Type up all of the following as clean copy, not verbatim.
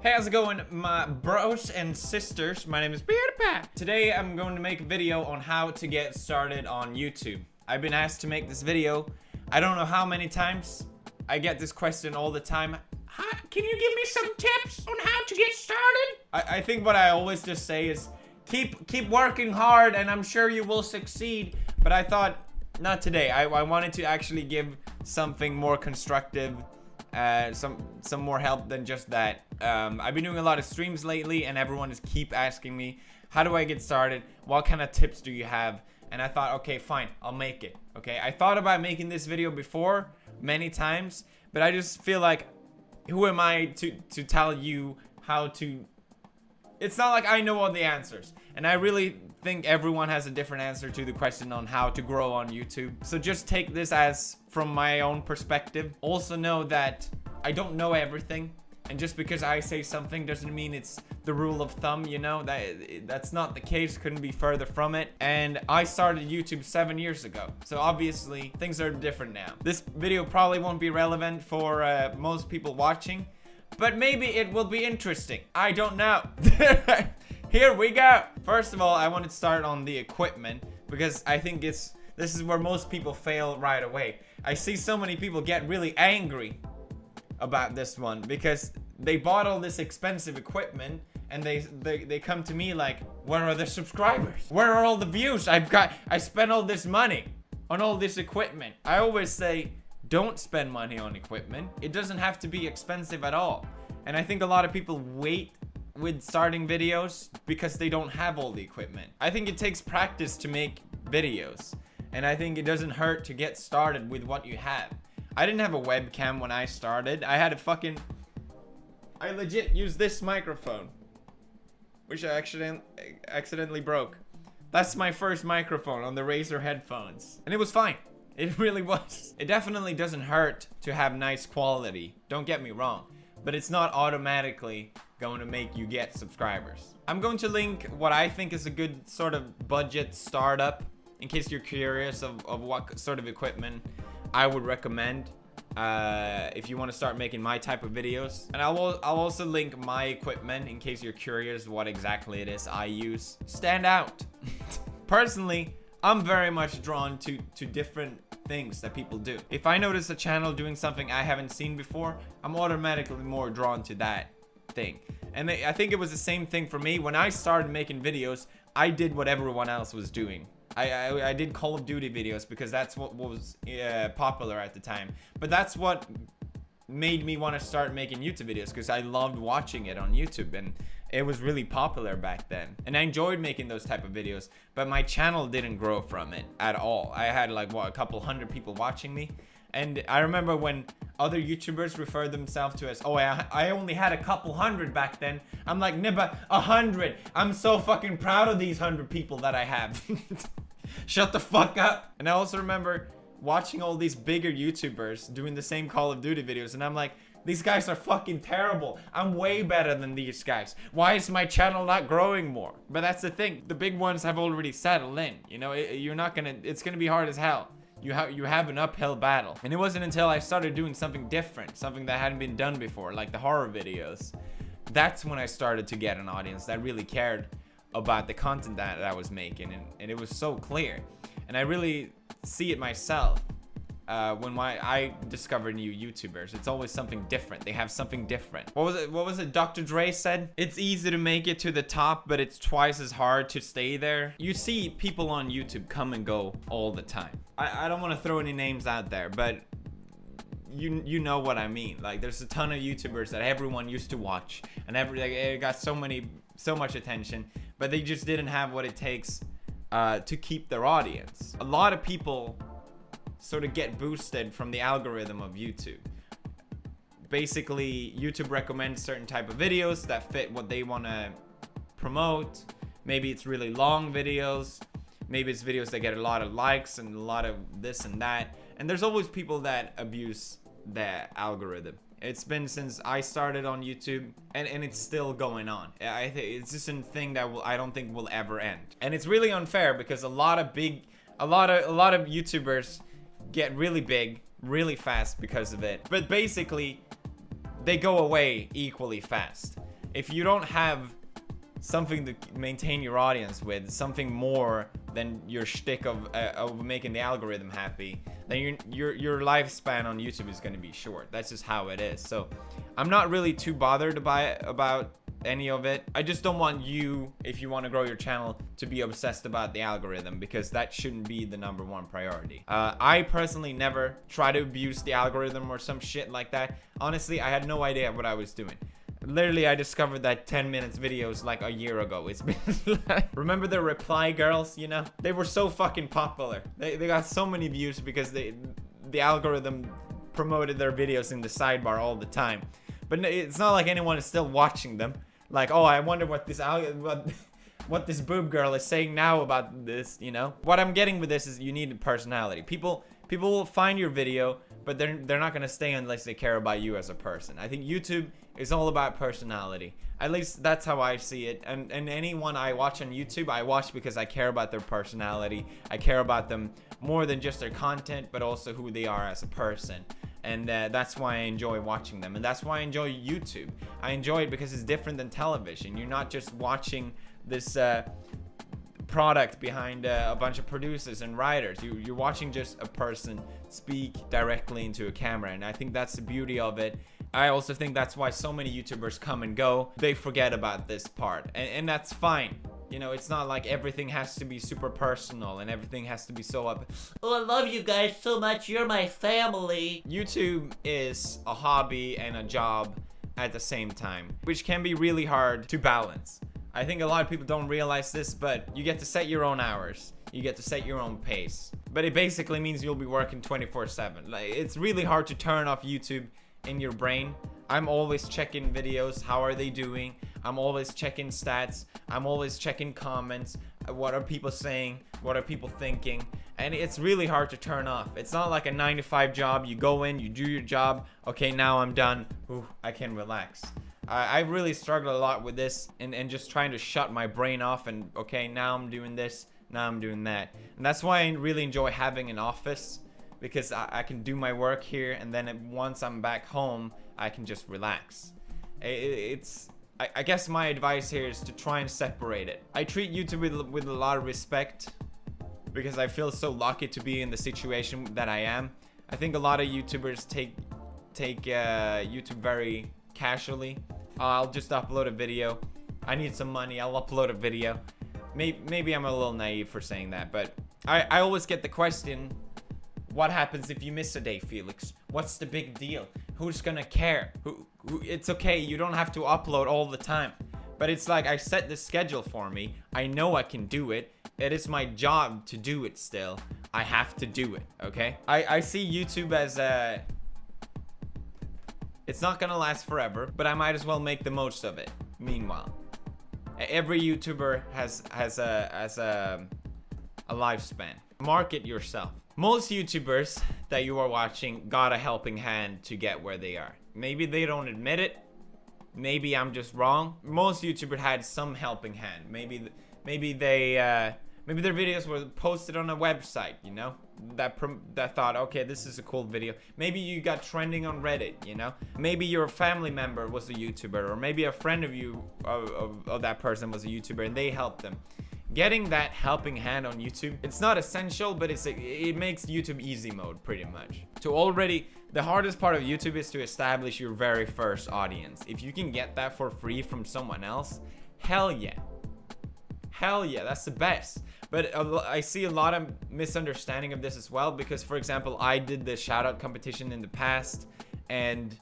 Hey, how's it going, my bros and sisters? My name is PewDiePie. Today, I'm going to make a video on how to get started on YouTube. I've been asked to make this video. I don't know how many times. I get this question all the time. Hi, can you give me some tips on how to get started? I think what I always just say is, keep working hard and I'm sure you will succeed. But I thought, not today. I wanted to actually give something more constructive, some more help than just that. I've been doing a lot of streams lately and everyone just keep asking me, how do I get started? What kind of tips do you have? And I thought, okay, fine, I'll make it. Okay, I thought about making this video before many times, but I just feel like, who am I to tell you how to? It's not like I know all the answers, and I really think everyone has a different answer to the question on how to grow on YouTube. So just take this as from my own perspective. Also know that I don't know everything, and just because I say something doesn't mean it's the rule of thumb, you know? That's not the case, couldn't be further from it. And I started YouTube 7 years ago, so obviously things are different now. This video probably won't be relevant for most people watching, but maybe it will be interesting. I don't know. Here we go. First of all, I want to start on the equipment because I think this is where most people fail right away. I see so many people get really angry about this one because they bought all this expensive equipment and they come to me like, where are the subscribers? Where are all the views? I spent all this money on all this equipment. I always say, don't spend money on equipment. It doesn't have to be expensive at all. And I think a lot of people wait with starting videos because they don't have all the equipment. I think it takes practice to make videos, and I think it doesn't hurt to get started with what you have. I didn't have a webcam when I started. I legit used this microphone, which I accidentally broke. That's my first microphone on the Razer headphones, and it was fine. It really was. It definitely doesn't hurt to have nice quality, don't get me wrong, but it's not automatically going to make you get subscribers. I'm going to link what I think is a good sort of budget startup in case you're curious of what sort of equipment I would recommend if you want to start making my type of videos. And I'll also link my equipment in case you're curious what exactly it is I use. Stand out. Personally, I'm very much drawn to different things that people do. If I notice a channel doing something I haven't seen before, I'm automatically more drawn to that thing. And I think it was the same thing for me. When I started making videos, I did what everyone else was doing. I did Call of Duty videos because that's what was popular at the time. But that's what made me want to start making YouTube videos, because I loved watching it on YouTube and it was really popular back then. And I enjoyed making those type of videos, but my channel didn't grow from it at all. I had like, what, a couple hundred people watching me. And I remember when other YouTubers referred themselves to as, oh, I only had a couple hundred back then. I'm like, nibba, 100. I'm so fucking proud of these 100 people that I have. Shut the fuck up. And I also remember watching all these bigger YouTubers doing the same Call of Duty videos, and I'm like, these guys are fucking terrible. I'm way better than these guys. Why is my channel not growing more? But that's the thing. The big ones have already settled in. You know, it's gonna be hard as hell. You have an uphill battle. And it wasn't until I started doing something different, something that hadn't been done before, like the horror videos. That's when I started to get an audience that really cared about the content that I was making, and it was so clear. And I really see it myself when I discover new YouTubers. It's always something different. They have something different. What was it Dr. Dre said? It's easy to make it to the top, but it's twice as hard to stay there. You see people on YouTube come and go all the time. I don't want to throw any names out there, but you know what I mean. Like, there's a ton of YouTubers that everyone used to watch, and it got so much attention, but they just didn't have what it takes to keep their audience. A lot of people sort of get boosted from the algorithm of YouTube. Basically, YouTube recommends certain type of videos that fit what they want to promote. Maybe it's really long videos. Maybe it's videos that get a lot of likes and a lot of this and that. And there's always people that abuse the algorithm. It's been since I started on YouTube, and it's still going on. I think it's just a thing that I don't think will ever end. And it's really unfair because a lot of YouTubers get really big really fast because of it. But basically, they go away equally fast. if you don't have something to maintain your audience with, something more than your shtick of making the algorithm happy, then your lifespan on YouTube is going to be short. That's just how it is. So I'm not really too bothered about any of it. I just don't want you, if you want to grow your channel, to be obsessed about the algorithm, because that shouldn't be the #1 priority. I personally never try to abuse the algorithm or some shit like that. Honestly, I had no idea what I was doing. Literally, I discovered that 10 minutes videos like a year ago. It's been like, remember the reply girls, you know? They were so fucking popular. They got so many views because the algorithm promoted their videos in the sidebar all the time. But it's not like anyone is still watching them. Like, oh, I wonder what what this boob girl is saying now about this, you know? What I'm getting with this is you need personality. People will find your video, but they're not gonna stay unless they care about you as a person. I think YouTube is all about personality. At least that's how I see it. And anyone I watch on YouTube, I watch because I care about their personality. I care about them more than just their content, but also who they are as a person. And that's why I enjoy watching them. And that's why I enjoy YouTube. I enjoy it because it's different than television. You're not just watching this product behind a bunch of producers and writers. You're watching just a person speak directly into a camera, and I think that's the beauty of it. I also think that's why so many YouTubers come and go. They forget about this part, and that's fine. You know, it's not like everything has to be super personal and everything has to be so up. Oh, I love you guys so much. You're my family. YouTube is a hobby and a job at the same time, which can be really hard to balance. I think a lot of people don't realize this, but you get to set your own hours. You get to set your own pace. But it basically means you'll be working 24/7. Like, it's really hard to turn off YouTube in your brain. I'm always checking videos. How are they doing? I'm always checking stats. I'm always checking comments. What are people saying? What are people thinking? And it's really hard to turn off. It's not like a 9-to-5 job. You go in, you do your job. Okay, now I'm done. Ooh, I can relax. I really struggle a lot with this and just trying to shut my brain off and, okay, now I'm doing this, now I'm doing that. And that's why I really enjoy having an office, because I can do my work here, and then once I'm back home, I can just relax. I guess my advice here is to try and separate it. I treat YouTube with a lot of respect because I feel so lucky to be in the situation that I am. I think a lot of YouTubers take YouTube very casually. I'll just upload a video. I need some money, I'll upload a video. Maybe I'm a little naive for saying that, but I always get the question, what happens if you miss a day, Felix? What's the big deal? Who's gonna care? It's okay, you don't have to upload all the time. But it's like, I set the schedule for me. I know I can do it. It is my job to do it still. I have to do it, okay? I see YouTube as it's not gonna last forever, but I might as well make the most of it. Meanwhile, every YouTuber has a lifespan. Market yourself. Most YouTubers that you are watching got a helping hand to get where they are. Maybe they don't admit it. Maybe I'm just wrong. Most YouTubers had some helping hand. Maybe their videos were posted on a website, you know, that thought, okay, this is a cool video. Maybe you got trending on Reddit, you know. Maybe your family member was a YouTuber, or maybe a friend of you of that person was a YouTuber and they helped them. Getting that helping hand on YouTube, it's not essential, but it makes YouTube easy mode pretty much. The hardest part of YouTube is to establish your very first audience. If you can get that for free from someone else, hell yeah. Hell yeah, that's the best. But I see a lot of misunderstanding of this as well, because, for example, I did the shoutout competition in the past, and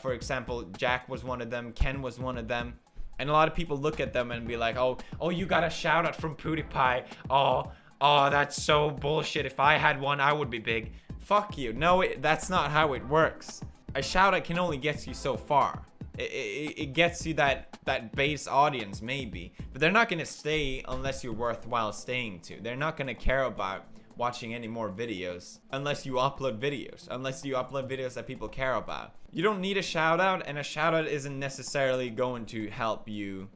for example, Jack was one of them, Ken was one of them, and a lot of people look at them and be like, oh, you got a shoutout from PewDiePie. Oh, that's so bullshit. If I had one, I would be big. Fuck you. No, that's not how it works. A shoutout can only get you so far. It gets you that base audience, maybe, but they're not gonna stay unless you're worthwhile staying to. They're not gonna care about watching any more videos unless you upload videos that people care about. You don't need a shout out, and a shout out isn't necessarily going to help you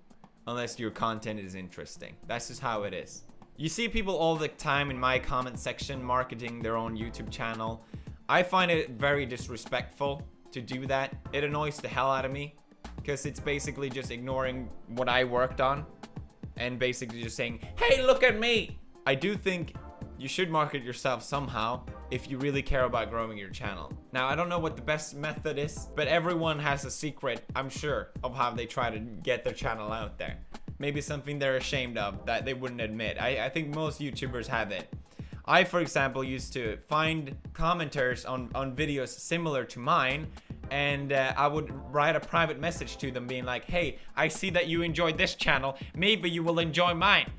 unless your content is interesting. That's just how it is. You see people all the time in my comment section marketing their own YouTube channel. I find it very disrespectful to do that. It annoys the hell out of me. because it's basically just ignoring what I worked on and basically just saying, hey, look at me. I do think you should market yourself somehow if you really care about growing your channel. Now, I don't know what the best method is, but everyone has a secret, I'm sure, of how they try to get their channel out there. Maybe something they're ashamed of that they wouldn't admit. I think most YouTubers have it. I, for example, used to find commenters on videos similar to mine, and I would write a private message to them being like, hey, I see that you enjoyed this channel, maybe you will enjoy mine.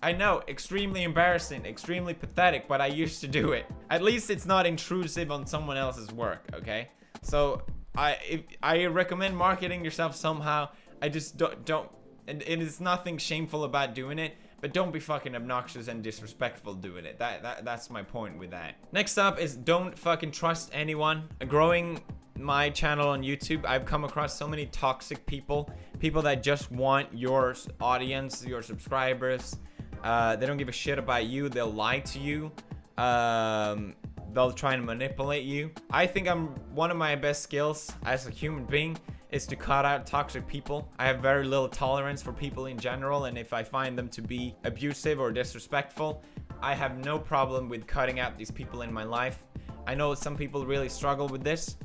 I know, extremely embarrassing, extremely pathetic, but I used to do it. At least it's not intrusive on someone else's work, okay? So I recommend marketing yourself somehow. I just don't, and it is nothing shameful about doing it, but don't be fucking obnoxious and disrespectful doing it. That's my point with that. Next up is don't fucking trust anyone. Growing my channel on YouTube, I've come across so many toxic people that just want your audience, your subscribers. They don't give a shit about you. They'll lie to you. They'll try and manipulate you. I think one of my best skills as a human being is to cut out toxic people. I have very little tolerance for people in general, and if I find them to be abusive or disrespectful, I have no problem with cutting out these people in my life. I know some people really struggle with this,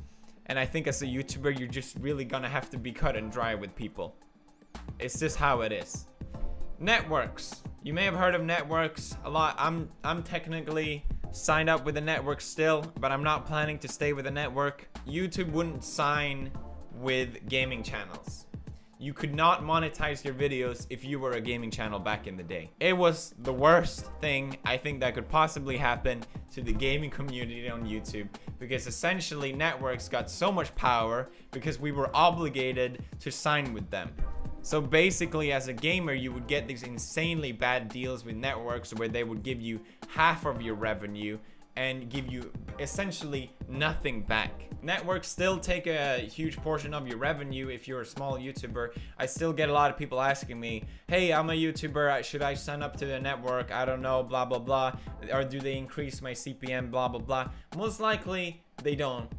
and I think as a YouTuber, you're just really gonna have to be cut and dry with people. It's just how it is. Networks. You may have heard of networks a lot. I'm technically signed up with a network still, but I'm not planning to stay with a network. YouTube wouldn't sign with gaming channels. You could not monetize your videos if you were a gaming channel back in the day. It was the worst thing I think that could possibly happen to the gaming community on YouTube, because essentially networks got so much power because we were obligated to sign with them. So basically, as a gamer, you would get these insanely bad deals with networks where they would give you half of your revenue and give you essentially nothing back. Networks still take a huge portion of your revenue if you're a small YouTuber. I still get a lot of people asking me, hey, I'm a YouTuber, should I sign up to the network? I don't know, blah, blah, blah. Or do they increase my CPM, blah, blah, blah. Most likely, they don't.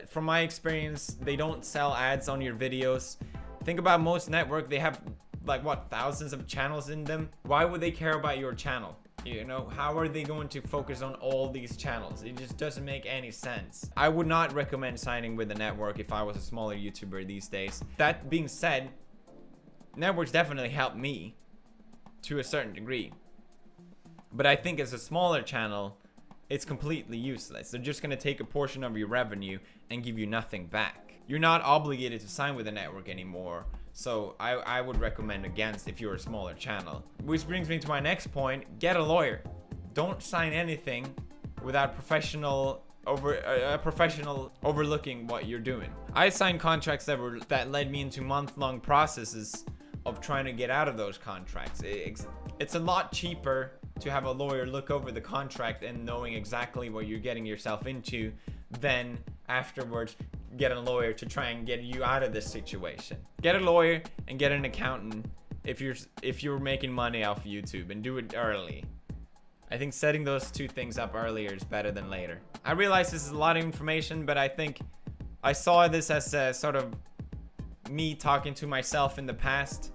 From my experience, they don't sell ads on your videos. Think about most network, they have like what, thousands of channels in them. Why would they care about your channel? You know, how are they going to focus on all these channels? It just doesn't make any sense. I would not recommend signing with a network if I was a smaller YouTuber these days. That being said, networks definitely help me to a certain degree. But I think as a smaller channel, it's completely useless. They're just gonna take a portion of your revenue and give you nothing back. You're not obligated to sign with a network anymore. So I would recommend against if you're a smaller channel. Which brings me to my next point, get a lawyer. Don't sign anything without a professional overlooking what you're doing. I signed contracts that led me into month-long processes of trying to get out of those contracts. It's a lot cheaper to have a lawyer look over the contract and knowing exactly what you're getting yourself into than afterwards get a lawyer to try and get you out of this situation. Get a lawyer and get an accountant if you're making money off YouTube, and do it early. I think setting those two things up earlier is better than later. I realize this is a lot of information, but I think I saw this as a sort of me talking to myself in the past,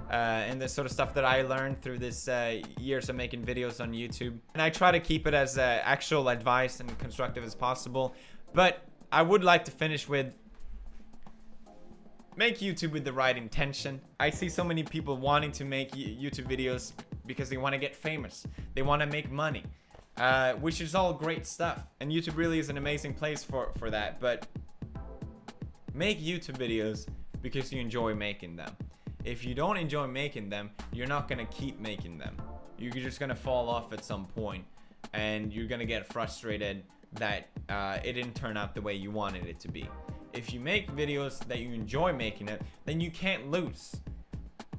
and the sort of stuff that I learned through this years of making videos on YouTube. And I try to keep it as actual advice and constructive as possible, but I would like to finish with, make YouTube with the right intention. I see so many people wanting to make YouTube videos because they want to get famous. They want to make money, which is all great stuff. And YouTube really is an amazing place for that. But make YouTube videos because you enjoy making them. If you don't enjoy making them, you're not going to keep making them. You're just going to fall off at some point, and you're going to get frustrated that it didn't turn out the way you wanted it to be. If you make videos that you enjoy making it, then you can't lose.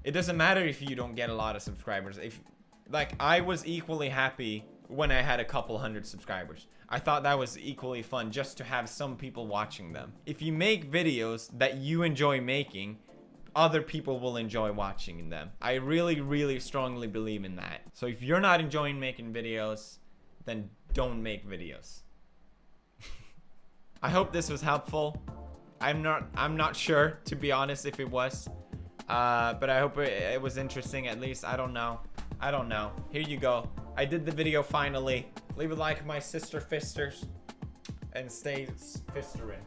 It doesn't matter if you don't get a lot of subscribers. Like, I was equally happy when I had a couple hundred subscribers. I thought that was equally fun just to have some people watching them. If you make videos that you enjoy making, other people will enjoy watching them. I really, really strongly believe in that. So if you're not enjoying making videos, then don't make videos. I hope this was helpful. I'm not sure, to be honest, if it was. But I hope it was interesting at least. I don't know. Here you go. I did the video finally. Leave a like, my sister fisters. And stay fistering.